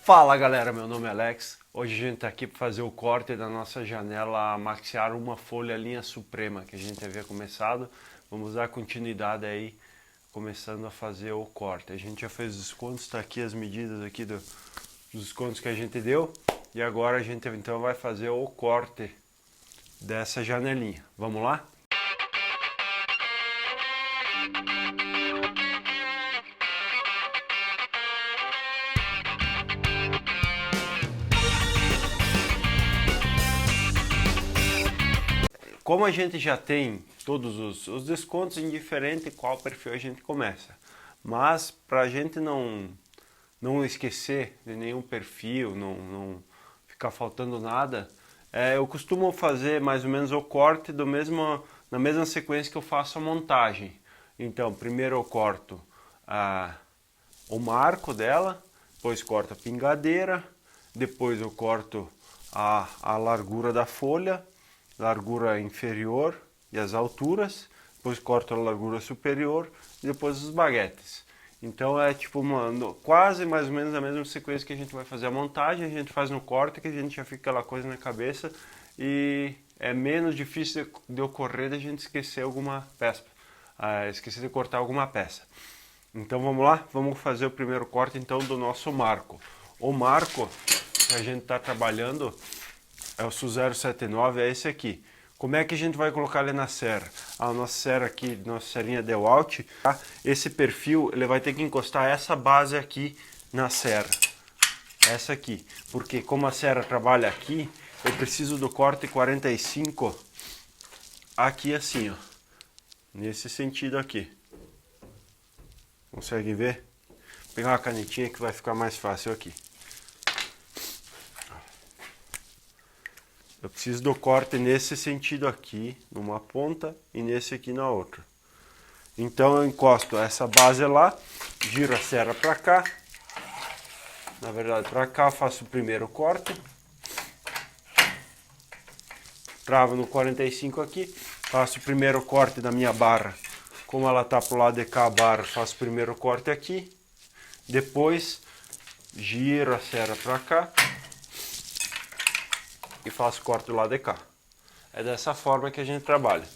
Fala galera, meu nome é Alex. Hoje a gente está aqui para fazer o corte da nossa janela maxiar uma folha linha suprema que a gente havia começado. Vamos dar continuidade aí, começando a fazer o corte. A gente já fez os descontos, está aqui as medidas aqui dos descontos que a gente deu. E agora a gente então vai fazer o corte dessa janelinha. Vamos lá? Como a gente já tem todos os descontos, indiferente qual perfil a gente começa. Mas para a gente não esquecer de nenhum perfil, não ficar faltando nada, eu costumo fazer mais ou menos o corte na mesma sequência que eu faço a montagem. Então, primeiro eu corto o marco dela, depois corto a pingadeira, depois eu corto a largura da folha, largura inferior e as alturas, depois corto a largura superior e depois os baguetes. Então é tipo quase mais ou menos a mesma sequência que a gente vai fazer a montagem, a gente faz no corte, que a gente já fica aquela coisa na cabeça e é menos difícil de ocorrer de a gente esquecer alguma peça, esquecer de cortar alguma peça. Então vamos lá, vamos fazer o primeiro corte então do nosso marco. O marco que a gente está trabalhando é o SU 079, é esse aqui. Como é que a gente vai colocar ele na serra? A nossa serra aqui, nossa serrinha DeWalt, tá? Esse perfil, ele vai ter que encostar essa base aqui na serra. Essa aqui. Porque como a serra trabalha aqui, eu preciso do corte 45 aqui assim, ó. Nesse sentido aqui. Conseguem ver? Vou pegar uma canetinha que vai ficar mais fácil aqui. Eu preciso do corte nesse sentido aqui, numa ponta, e nesse aqui na outra. Então eu encosto essa base lá, giro a serra para cá. Na verdade, para cá, faço o primeiro corte. Travo no 45 aqui, faço o primeiro corte da minha barra. Como ela está para o lado de cá a barra, faço o primeiro corte aqui. Depois, giro a serra para cá. E faço corte do lado de cá. É dessa forma que a gente trabalha,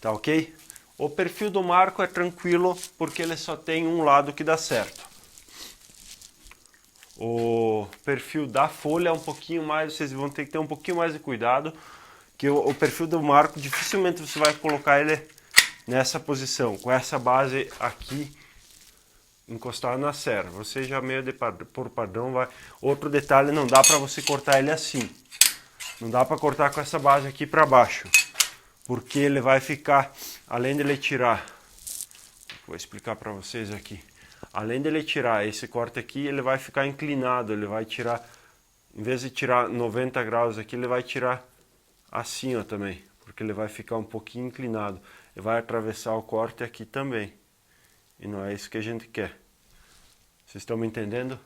tá ok? O perfil do marco é tranquilo porque ele só tem um lado que dá certo. O perfil da folha é um pouquinho mais, vocês vão ter que ter um pouquinho mais de cuidado, que o perfil do marco dificilmente você vai colocar ele nessa posição, com essa base aqui encostada na serra. Você já meio por padrão vai. Outro detalhe, não dá para você cortar ele assim. Não dá para cortar com essa base aqui para baixo, porque ele vai ficar, além de ele tirar, vou explicar para vocês aqui, além de ele tirar esse corte aqui, ele vai ficar inclinado, ele vai tirar, em vez de tirar 90 graus aqui, ele vai tirar assim, ó, também, porque ele vai ficar um pouquinho inclinado, e vai atravessar o corte aqui também, e não é isso que a gente quer. Vocês estão me entendendo?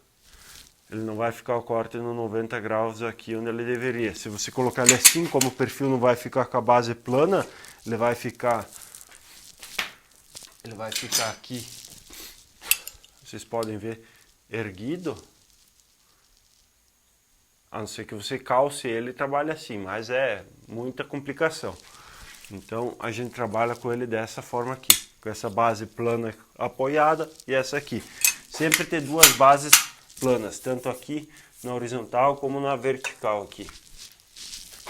Ele não vai ficar o corte no 90 graus aqui onde ele deveria. Se você colocar ele assim, como o perfil não vai ficar com a base plana, ele vai ficar aqui, vocês podem ver, erguido. A não ser que você calce ele e trabalhe assim, mas é muita complicação. Então a gente trabalha com ele dessa forma aqui, com essa base plana apoiada e essa aqui. Sempre ter duas bases planas, tanto aqui na horizontal como na vertical aqui.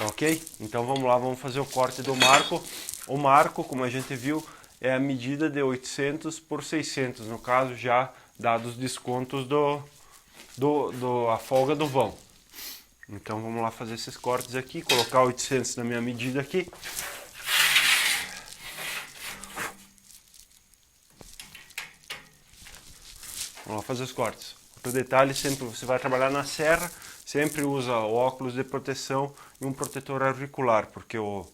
Ok? Então vamos lá, vamos fazer o corte do marco. O marco, como a gente viu, é a medida de 800 por 600, no caso já dados os descontos a folga do vão. Então vamos lá fazer esses cortes aqui, colocar 800 na minha medida aqui. Vamos lá fazer os cortes. Outro detalhe, sempre você vai trabalhar na serra, sempre usa o óculos de proteção e um protetor auricular, porque o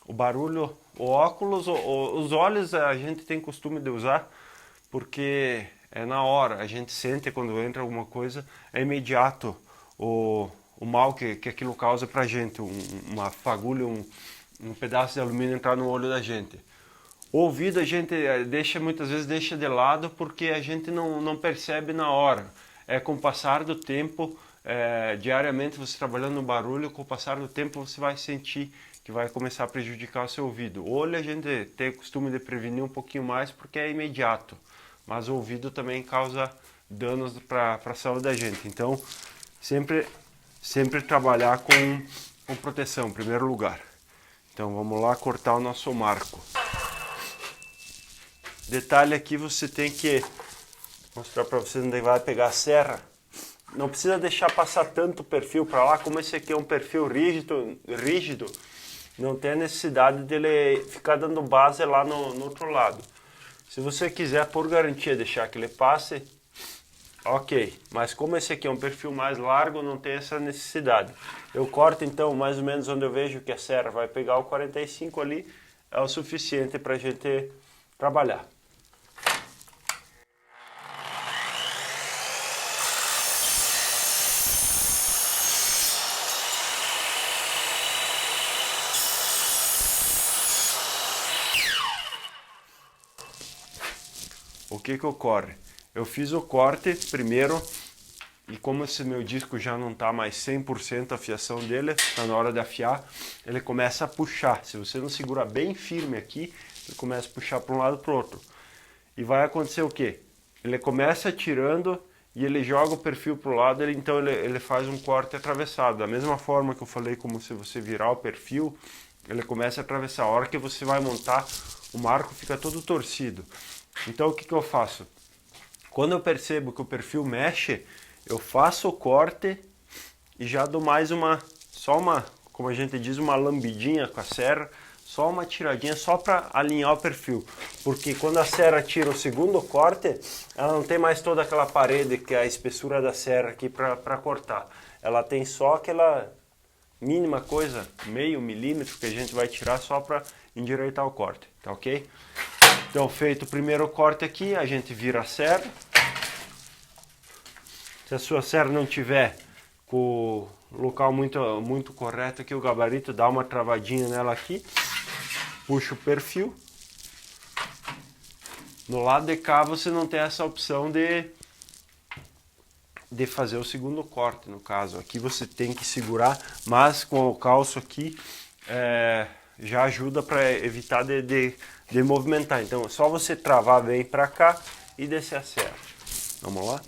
barulho, o óculos, os olhos a gente tem costume de usar, porque é na hora, a gente sente quando entra alguma coisa, é imediato o mal que aquilo causa pra gente, uma fagulha, um pedaço de alumínio entrar no olho da gente. O ouvido a gente muitas vezes deixa de lado porque a gente não percebe na hora. com o passar do tempo, diariamente você trabalhando no barulho, com o passar do tempo você vai sentir que vai começar a prejudicar o seu ouvido. O olho a gente tem o costume de prevenir um pouquinho mais porque é imediato, mas o ouvido também causa danos para a saúde da gente. Então, sempre trabalhar com proteção, em primeiro lugar. Então, vamos lá cortar o nosso marco. Detalhe aqui, você tem que mostrar para vocês onde vai pegar a serra. Não precisa deixar passar tanto o perfil para lá, como esse aqui é um perfil rígido, não tem a necessidade dele ficar dando base lá no outro lado. Se você quiser, por garantia, deixar que ele passe, ok. Mas como esse aqui é um perfil mais largo, não tem essa necessidade. Eu corto então mais ou menos onde eu vejo que a serra vai pegar o 45 ali, é o suficiente para a gente trabalhar. O que ocorre? Eu fiz o corte primeiro e como esse meu disco já não está mais 100% a afiação dele, tá na hora de afiar, ele começa a puxar. Se você não segurar bem firme aqui, ele começa a puxar para um lado para o outro. E vai acontecer o quê? Ele começa tirando e ele joga o perfil para o lado, então ele faz um corte atravessado. Da mesma forma que eu falei, como se você virar o perfil, ele começa a atravessar. A hora que você vai montar, o marco fica todo torcido. Então o que eu faço? Quando eu percebo que o perfil mexe, eu faço o corte e já dou mais só uma, como a gente diz, uma lambidinha com a serra, só uma tiradinha só para alinhar o perfil. Porque quando a serra tira o segundo corte, ela não tem mais toda aquela parede que é a espessura da serra aqui para cortar. Ela tem só aquela mínima coisa, meio milímetro, que a gente vai tirar só para endireitar o corte, tá ok? Então, feito o primeiro corte aqui, a gente vira a serra. Se a sua serra não tiver com o local muito correto aqui, o gabarito, dá uma travadinha nela aqui, puxa o perfil. No lado de cá você não tem essa opção de fazer o segundo corte, no caso. Aqui você tem que segurar, mas com o calço aqui já ajuda para evitar de movimentar. Então é só você travar bem para cá e descer a serra. Vamos lá?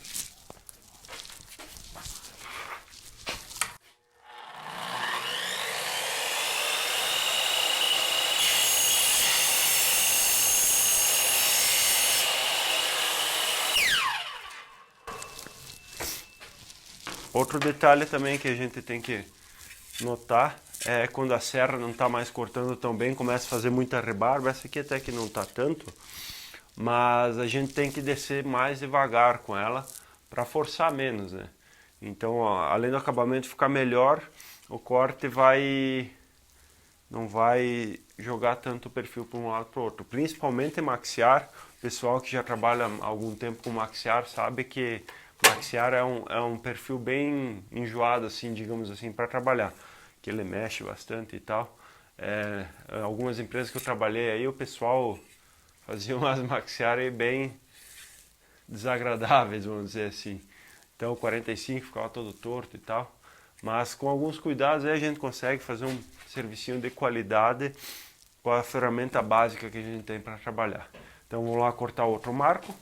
Outro detalhe também que a gente tem que notar é quando a serra não está mais cortando tão bem, começa a fazer muita rebarba. Essa aqui até que não está tanto, mas a gente tem que descer mais devagar com ela para forçar menos, né? Então, ó, além do acabamento ficar melhor, o corte não vai jogar tanto o perfil para um lado para o outro. Principalmente maxiar, o pessoal que já trabalha há algum tempo com maxiar sabe que maxiar é um perfil bem enjoado, assim, digamos assim, para trabalhar, que ele mexe bastante e tal. Algumas empresas que eu trabalhei aí, o pessoal fazia umas maxiar aí bem desagradáveis, vamos dizer assim. Então o 45 ficava todo torto e tal. Mas com alguns cuidados aí a gente consegue fazer um servicinho de qualidade com a ferramenta básica que a gente tem para trabalhar. Então vamos lá cortar outro marco.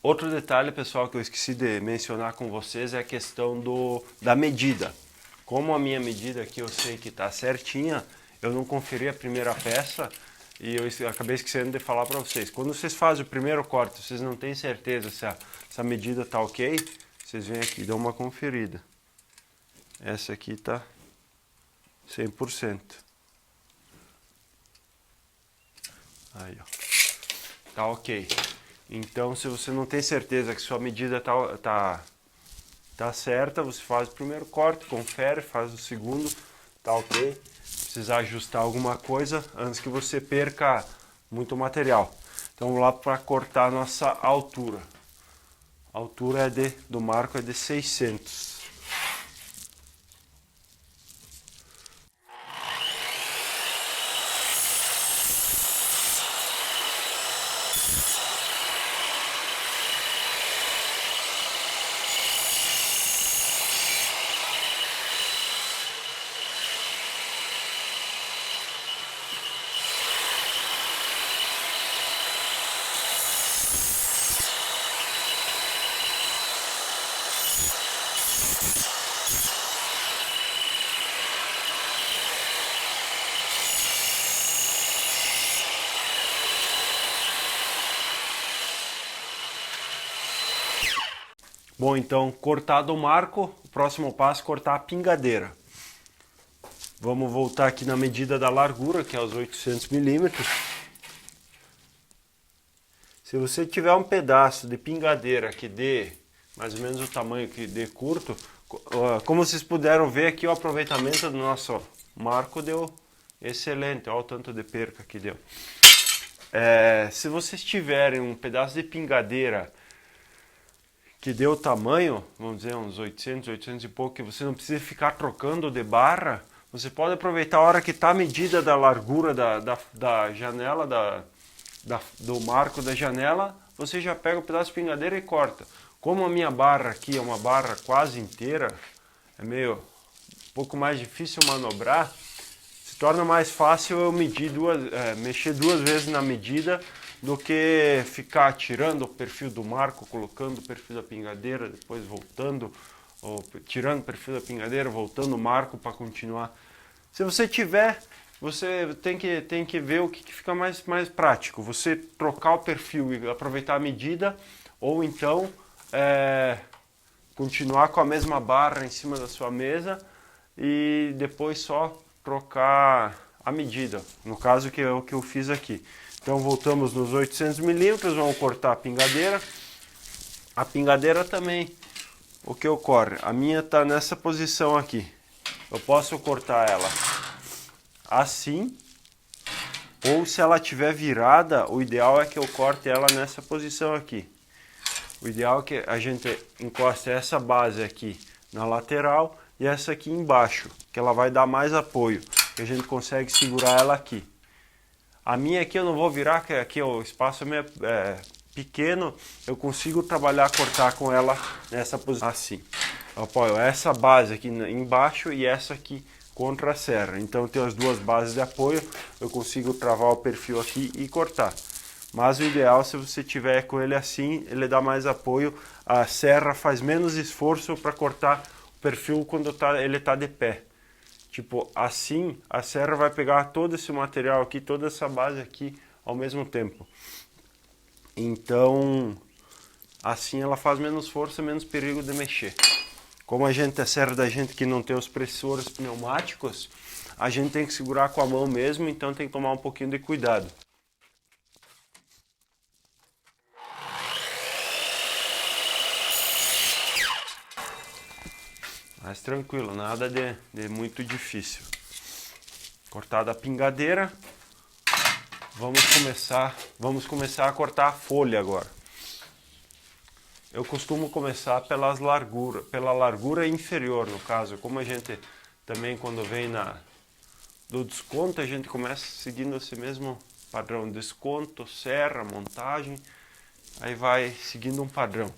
Outro detalhe, pessoal, que eu esqueci de mencionar com vocês é a questão da medida. Como a minha medida aqui eu sei que está certinha, eu não conferi a primeira peça e eu acabei esquecendo de falar para vocês. Quando vocês fazem o primeiro corte, vocês não têm certeza se essa medida está ok, vocês vêm aqui e dão uma conferida. Essa aqui está 100%. Aí, ó. Tá ok. Então, se você não tem certeza que sua medida tá certa, você faz o primeiro corte, confere, faz o segundo, tá ok. Precisar ajustar alguma coisa antes que você perca muito material. Então, vamos lá para cortar a nossa altura. A altura do marco é de 600. Bom, então, cortado o marco, o próximo passo é cortar a pingadeira. Vamos voltar aqui na medida da largura, que é os 800 milímetros. Se você tiver um pedaço de pingadeira que dê mais ou menos o tamanho que dê curto, como vocês puderam ver aqui, o aproveitamento do nosso marco deu excelente, olha o tanto de perca que deu. Se vocês tiverem um pedaço de pingadeira que deu o tamanho, vamos dizer uns 800, 800 e pouco, que você não precisa ficar trocando de barra, você pode aproveitar a hora que está a medida da largura da janela, do marco da janela, você já pega o pedaço de pingadeira e corta. Como a minha barra aqui é uma barra quase inteira, é meio um pouco mais difícil manobrar, se torna mais fácil eu mexer duas vezes na medida do que ficar tirando o perfil do marco, colocando o perfil da pingadeira, depois voltando, ou tirando o perfil da pingadeira, voltando o marco para continuar. Se você tiver, você tem que ver o que fica mais prático. Você trocar o perfil e aproveitar a medida, ou então continuar com a mesma barra em cima da sua mesa e depois só trocar a medida. No caso que é o que eu fiz aqui. Então voltamos nos 800 milímetros, vamos cortar a pingadeira. A pingadeira também, o que ocorre? A minha está nessa posição aqui. Eu posso cortar ela assim, ou se ela estiver virada, o ideal é que eu corte ela nessa posição aqui. O ideal é que a gente encoste essa base aqui na lateral e essa aqui embaixo, que ela vai dar mais apoio, que a gente consegue segurar ela aqui. A minha aqui eu não vou virar, que aqui o espaço é pequeno, eu consigo cortar com ela nessa posição assim. Eu apoio essa base aqui embaixo e essa aqui contra a serra. Então eu tenho as duas bases de apoio, eu consigo travar o perfil aqui e cortar. Mas o ideal, se você tiver com ele assim, ele dá mais apoio, a serra faz menos esforço para cortar o perfil quando ele está de pé. Tipo, assim, a serra vai pegar todo esse material aqui, toda essa base aqui ao mesmo tempo. Então, assim ela faz menos força, menos perigo de mexer. Como a serra da gente que não tem os pressores pneumáticos, a gente tem que segurar com a mão mesmo, então tem que tomar um pouquinho de cuidado. Mas tranquilo, nada de muito difícil. Cortada a pingadeira, vamos começar a cortar a folha agora. Eu costumo começar pela largura inferior, no caso. Como a gente também, quando vem do desconto, a gente começa seguindo esse mesmo padrão. Desconto, serra, montagem, aí vai seguindo um padrão.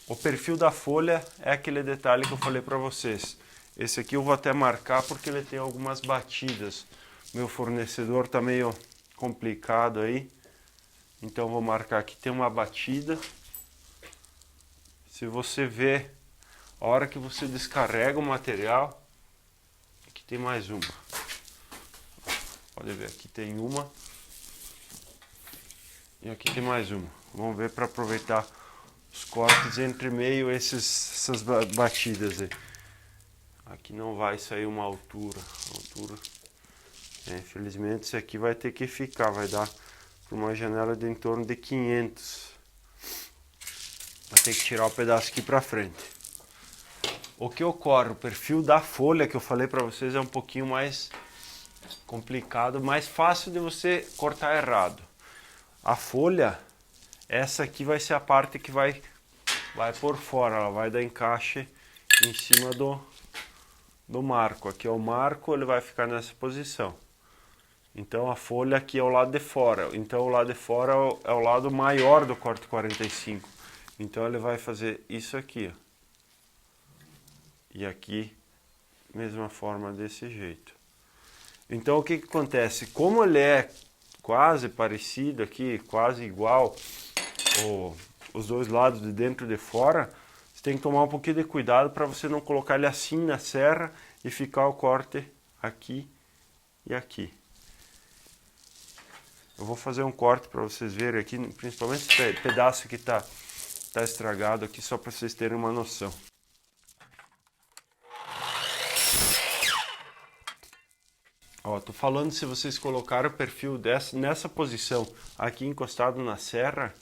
O perfil da folha é aquele detalhe que eu falei para vocês. Esse aqui eu vou até marcar porque ele tem algumas batidas. Meu fornecedor tá meio complicado aí. Então vou marcar aqui, tem uma batida. Se você vê, a hora que você descarrega o material, aqui tem mais uma. Pode ver, aqui tem uma. E aqui tem mais uma. Vamos ver para aproveitar os cortes entre meio essas batidas aí. Aqui não vai sair uma altura. Infelizmente isso aqui vai ter que ficar, vai dar por uma janela de em torno de 500. Vou ter que tirar o pedaço aqui para frente. O que ocorre? O perfil da folha que eu falei para vocês é um pouquinho mais complicado, mais fácil de você cortar errado. A folha, essa aqui vai ser a parte que vai por fora, ela vai dar encaixe em cima do marco. Aqui é o marco, ele vai ficar nessa posição. Então a folha aqui é o lado de fora. Então o lado de fora é o lado maior do corte 45. Então ele vai fazer isso aqui, ó. E aqui, mesma forma, desse jeito. Então o que acontece? Como ele é quase parecido aqui, quase igual, os dois lados de dentro e de fora, você tem que tomar um pouquinho de cuidado para você não colocar ele assim na serra e ficar o corte aqui e aqui. Eu vou fazer um corte para vocês verem aqui, principalmente esse pedaço que tá estragado aqui, só para vocês terem uma noção. Ó, tô falando, se vocês colocaram o perfil nessa posição aqui encostado na serra,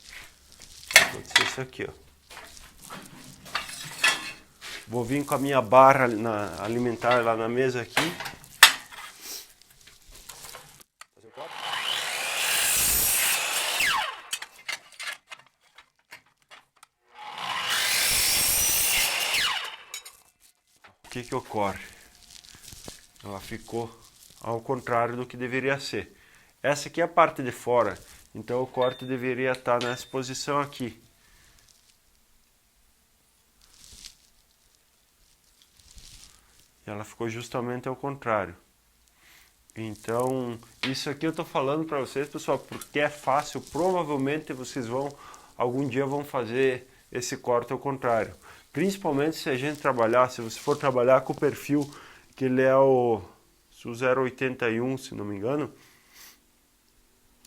vai acontecer isso aqui, ó. Vou vir com a minha barra alimentar lá na mesa aqui. O que ocorre? Ela ficou ao contrário do que deveria ser. Essa aqui é a parte de fora, então o corte deveria estar nessa posição aqui. E ela ficou justamente ao contrário. Então, isso aqui eu estou falando para vocês, pessoal, porque é fácil. Provavelmente vocês algum dia vão fazer esse corte ao contrário. Principalmente se a gente trabalhar, se você for trabalhar com o perfil, que ele é o 0,81, se não me engano.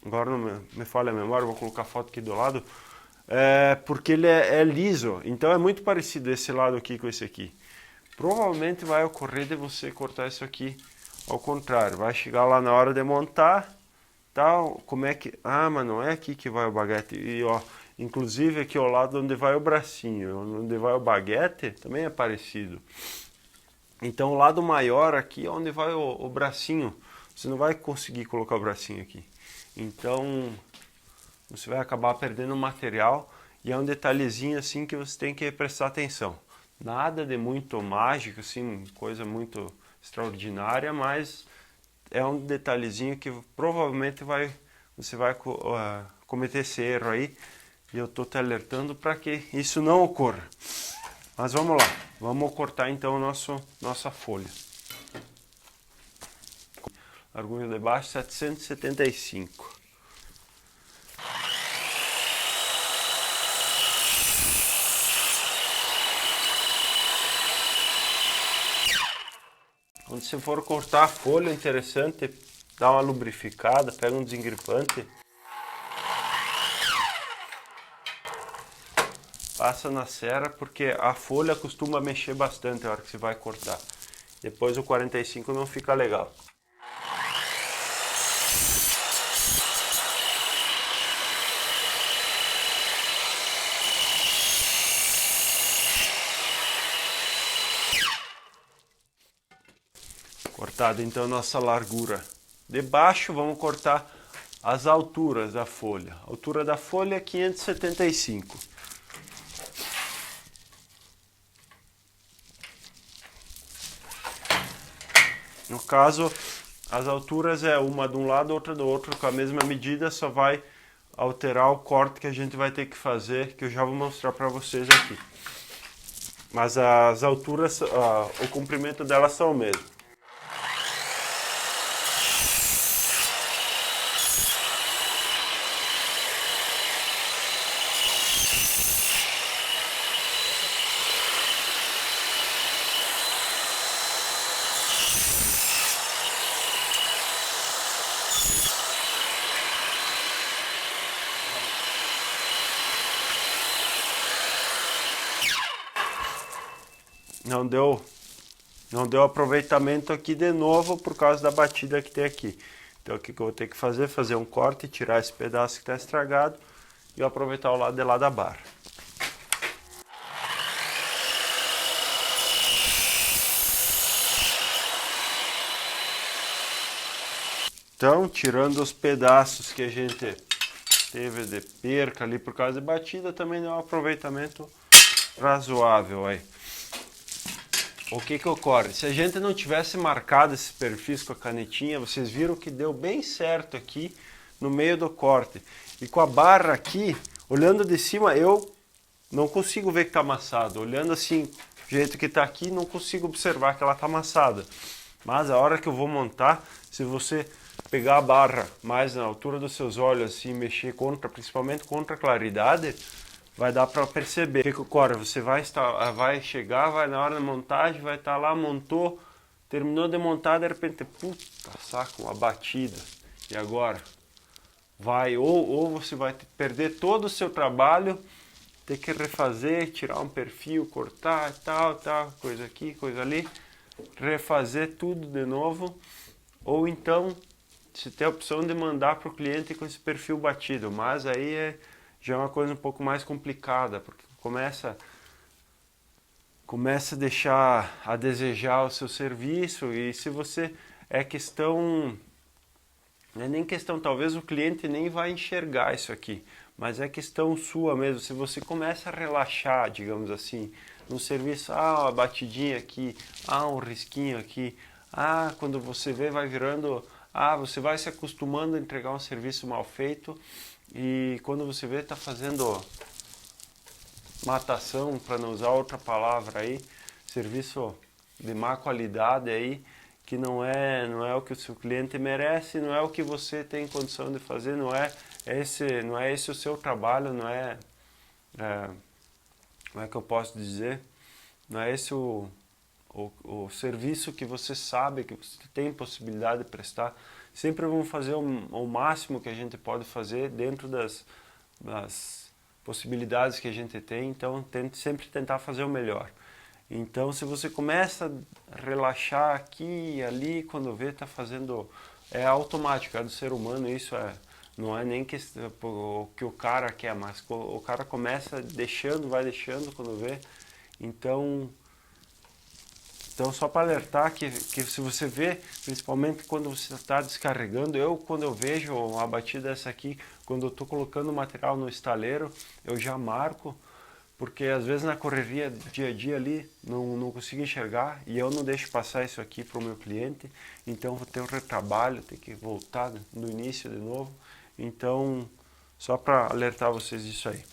Agora não me falha a memória, vou colocar a foto aqui do lado. Porque ele é liso, então é muito parecido esse lado aqui com esse aqui. Provavelmente vai ocorrer de você cortar isso aqui ao contrário. Vai chegar lá na hora de montar, tal, como é que... Ah, mas não é aqui que vai o baguete. E ó, inclusive aqui ao lado onde vai o bracinho, onde vai o baguete, também é parecido. Então o lado maior aqui é onde vai o bracinho. Você não vai conseguir colocar o bracinho aqui. Então você vai acabar perdendo o material e é um detalhezinho assim que você tem que prestar atenção. Nada de muito mágico, assim, coisa muito extraordinária, mas é um detalhezinho que provavelmente você vai cometer esse erro aí. E eu estou te alertando para que isso não ocorra. Mas vamos lá, vamos cortar então nossa folha. Largura de baixo 775. Quando você for cortar a folha, é interessante dar uma lubrificada, pega um desengripante. Passa na serra, porque a folha costuma mexer bastante na hora que você vai cortar. Depois o 45 não fica legal. Cortada então nossa largura de baixo, vamos cortar as alturas da folha. A altura da folha é 575. No caso, as alturas é uma de um lado, outra do outro, com a mesma medida, só vai alterar o corte que a gente vai ter que fazer, que eu já vou mostrar para vocês aqui. Mas as alturas, o comprimento delas são o mesmo. Não deu aproveitamento aqui de novo por causa da batida que tem aqui. Então o que eu vou ter que fazer? Fazer um corte, tirar esse pedaço que está estragado e eu aproveitar o lado de lá da barra. Então, tirando os pedaços que a gente teve de perca ali por causa de batida, também deu um aproveitamento razoável aí. O que ocorre? Se a gente não tivesse marcado esses perfis com a canetinha, vocês viram que deu bem certo aqui no meio do corte. E com a barra aqui, olhando de cima, eu não consigo ver que está amassado. Olhando assim, do jeito que está aqui, não consigo observar que ela está amassada. Mas a hora que eu vou montar, se você pegar a barra mais na altura dos seus olhos assim, mexer principalmente contra a claridade, vai dar para perceber. O que ocorre? Você vai chegar, vai na hora da montagem, vai estar lá, montou, terminou de montar, de repente, puta, saca, uma batida. E agora? Vai, ou você vai perder todo o seu trabalho, ter que refazer, tirar um perfil, cortar, tal, coisa aqui, coisa ali, refazer tudo de novo, ou então você tem a opção de mandar para o cliente com esse perfil batido, mas aí já é uma coisa um pouco mais complicada, porque começa a deixar a desejar o seu serviço, e se você não é nem questão, talvez o cliente nem vai enxergar isso aqui, mas é questão sua mesmo. Se você começa a relaxar, digamos assim, no serviço, uma batidinha aqui, um risquinho aqui, quando você vê vai virando, você vai se acostumando a entregar um serviço mal feito, e quando você vê está fazendo matação, para não usar outra palavra aí, serviço de má qualidade aí, que não é o que o seu cliente merece, não é o que você tem condição de fazer, não é esse o seu trabalho, não é, como é que eu posso dizer, não é esse o serviço que você sabe, que você tem possibilidade de prestar. Sempre vamos fazer o máximo que a gente pode fazer dentro das possibilidades que a gente tem, então tente sempre tentar fazer o melhor. Então, se você começa a relaxar aqui e ali, quando vê, está fazendo... É automático, é do ser humano, isso não é nem o que o cara quer, mas o cara começa vai deixando quando vê. Então só para alertar que se você vê, principalmente quando você está descarregando, quando eu vejo uma batida dessa aqui, quando eu estou colocando o material no estaleiro, eu já marco, porque às vezes na correria do dia a dia ali não consigo enxergar e eu não deixo passar isso aqui para o meu cliente, então vou ter um retrabalho, ter que voltar no início de novo. Então, só para alertar vocês disso aí.